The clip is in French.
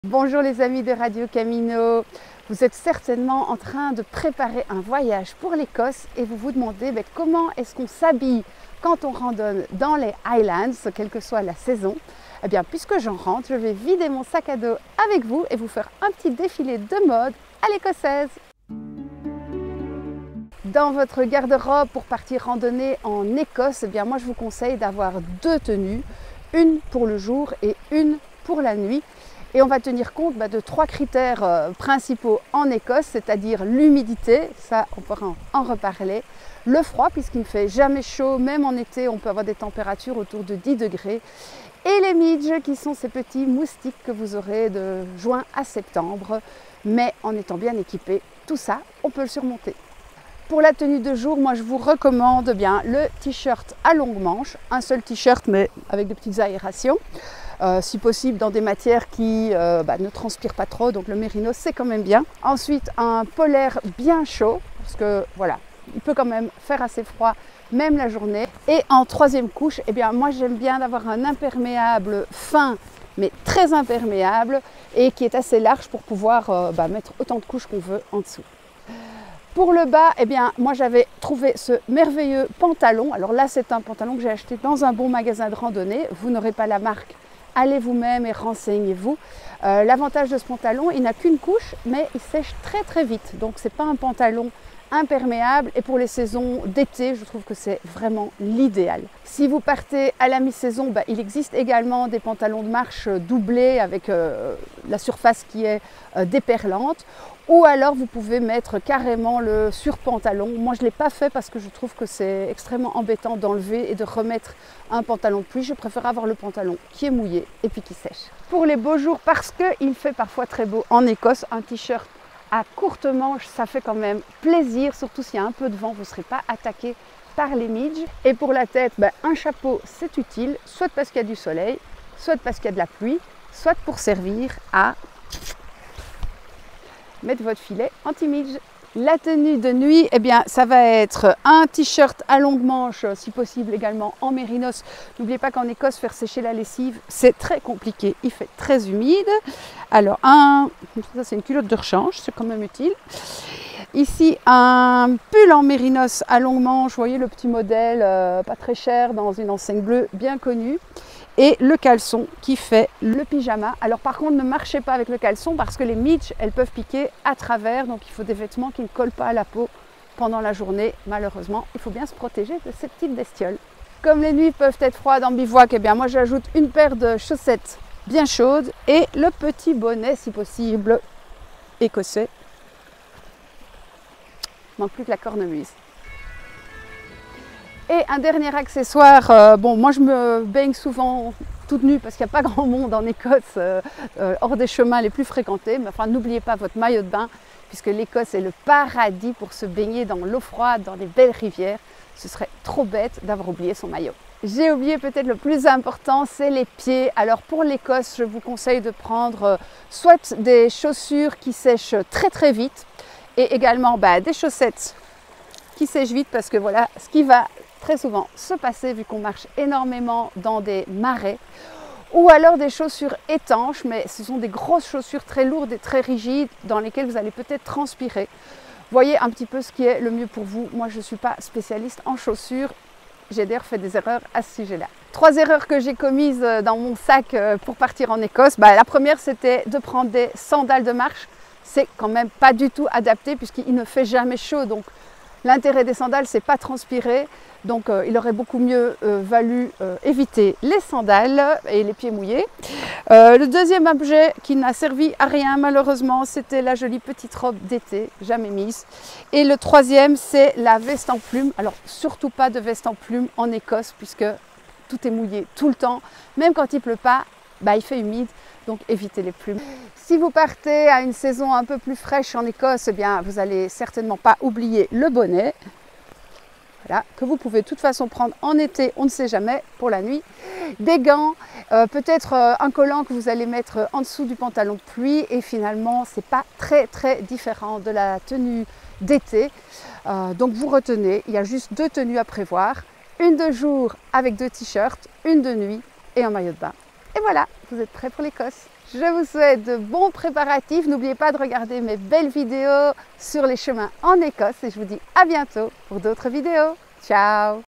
Bonjour les amis de Radio Camino, vous êtes certainement en train de préparer un voyage pour l'Écosse et vous vous demandez comment est-ce qu'on s'habille quand on randonne dans les Highlands, quelle que soit la saison. Eh bien, puisque j'en rentre, je vais vider mon sac à dos avec vous et vous faire un petit défilé de mode à l'écossaise. Dans votre garde-robe pour partir randonner en Écosse, eh bien moi je vous conseille d'avoir deux tenues, une pour le jour et une pour la nuit. Et on va tenir compte de trois critères principaux en Écosse, c'est-à-dire l'humidité, ça on pourra en reparler, le froid puisqu'il ne fait jamais chaud, même en été on peut avoir des températures autour de 10 degrés, et les midges qui sont ces petits moustiques que vous aurez de juin à septembre, mais en étant bien équipé, tout ça on peut le surmonter. Pour la tenue de jour, moi je vous recommande le t-shirt à longue manche, un seul t-shirt mais avec des petites aérations. Si possible dans des matières qui ne transpirent pas trop, donc le mérino c'est quand même bien. Ensuite un polaire bien chaud, parce que voilà, il peut quand même faire assez froid même la journée. Et en troisième couche, moi j'aime bien d'avoir un imperméable fin mais très imperméable et qui est assez large pour pouvoir mettre autant de couches qu'on veut en dessous. Pour le bas, moi j'avais trouvé ce merveilleux pantalon. Alors là c'est un pantalon que j'ai acheté dans un bon magasin de randonnée, vous n'aurez pas la marque. Allez vous-même et renseignez-vous. L'avantage de ce pantalon, il n'a qu'une couche, mais il sèche très très vite. Donc ce n'est pas un pantalon imperméable et pour les saisons d'été, je trouve que c'est vraiment l'idéal. Si vous partez à la mi-saison, il existe également des pantalons de marche doublés avec la surface qui est déperlante. Ou alors vous pouvez mettre carrément le surpantalon. Moi je ne l'ai pas fait parce que je trouve que c'est extrêmement embêtant d'enlever et de remettre un pantalon de pluie. Je préfère avoir le pantalon qui est mouillé et puis qui sèche. Pour les beaux jours, parce qu'il fait parfois très beau en Écosse, un t-shirt à courte manche, ça fait quand même plaisir, surtout s'il y a un peu de vent, vous ne serez pas attaqué par les midges. Et pour la tête, un chapeau c'est utile, soit parce qu'il y a du soleil, soit parce qu'il y a de la pluie, soit pour servir à mettre votre filet anti-midge. La tenue de nuit, ça va être un t-shirt à longue manche, si possible également en mérinos. N'oubliez pas qu'en Écosse, faire sécher la lessive, c'est très compliqué, il fait très humide. Alors, ça c'est une culotte de rechange, c'est quand même utile. Ici, un pull en mérinos à longue manche, vous voyez le petit modèle, pas très cher, dans une enseigne bleue bien connue. Et le caleçon qui fait le pyjama. Alors par contre ne marchez pas avec le caleçon parce que les midges elles peuvent piquer à travers, donc il faut des vêtements qui ne collent pas à la peau pendant la journée. Malheureusement il faut bien se protéger de ces petites bestioles. Comme les nuits peuvent être froides en bivouac, moi j'ajoute une paire de chaussettes bien chaudes et le petit bonnet si possible écossais. Il manque plus que la cornemuse. Et un dernier accessoire, moi je me baigne souvent toute nue parce qu'il n'y a pas grand monde en Écosse, hors des chemins les plus fréquentés. Mais enfin, n'oubliez pas votre maillot de bain, puisque l'Écosse est le paradis pour se baigner dans l'eau froide, dans les belles rivières. Ce serait trop bête d'avoir oublié son maillot. J'ai oublié peut-être le plus important, c'est les pieds. Alors pour l'Écosse, je vous conseille de prendre soit des chaussures qui sèchent très très vite, et également des chaussettes qui sèchent vite, parce que voilà ce qui va très souvent se passer vu qu'on marche énormément dans des marais, ou alors des chaussures étanches, mais ce sont des grosses chaussures très lourdes et très rigides dans lesquelles vous allez peut-être transpirer. Voyez un petit peu ce qui est le mieux pour vous. Moi je ne suis pas spécialiste en chaussures, j'ai d'ailleurs fait des erreurs à ce sujet-là. 3 erreurs que j'ai commises dans mon sac pour partir en Écosse. La première c'était de prendre des sandales de marche. C'est quand même pas du tout adapté puisqu'il ne fait jamais chaud, donc l'intérêt des sandales, c'est pas transpirer, donc il aurait beaucoup mieux valu éviter les sandales et les pieds mouillés. Le deuxième objet qui n'a servi à rien malheureusement, c'était la jolie petite robe d'été, jamais mise. Et le troisième, c'est la veste en plume. Alors surtout pas de veste en plume en Écosse puisque tout est mouillé tout le temps, même quand il pleut pas, il fait humide. Donc évitez les plumes. Si vous partez à une saison un peu plus fraîche en Écosse, vous n'allez certainement pas oublier le bonnet. Voilà, que vous pouvez de toute façon prendre en été, on ne sait jamais, pour la nuit. Des gants, peut-être un collant que vous allez mettre en dessous du pantalon de pluie. Et finalement, ce n'est pas très très différent de la tenue d'été. Donc vous retenez, il y a juste 2 tenues à prévoir. Une de jour avec 2 t-shirts, une de nuit et un maillot de bain. Et voilà, vous êtes prêts pour l'Écosse. Je vous souhaite de bons préparatifs. N'oubliez pas de regarder mes belles vidéos sur les chemins en Écosse et je vous dis à bientôt pour d'autres vidéos. Ciao!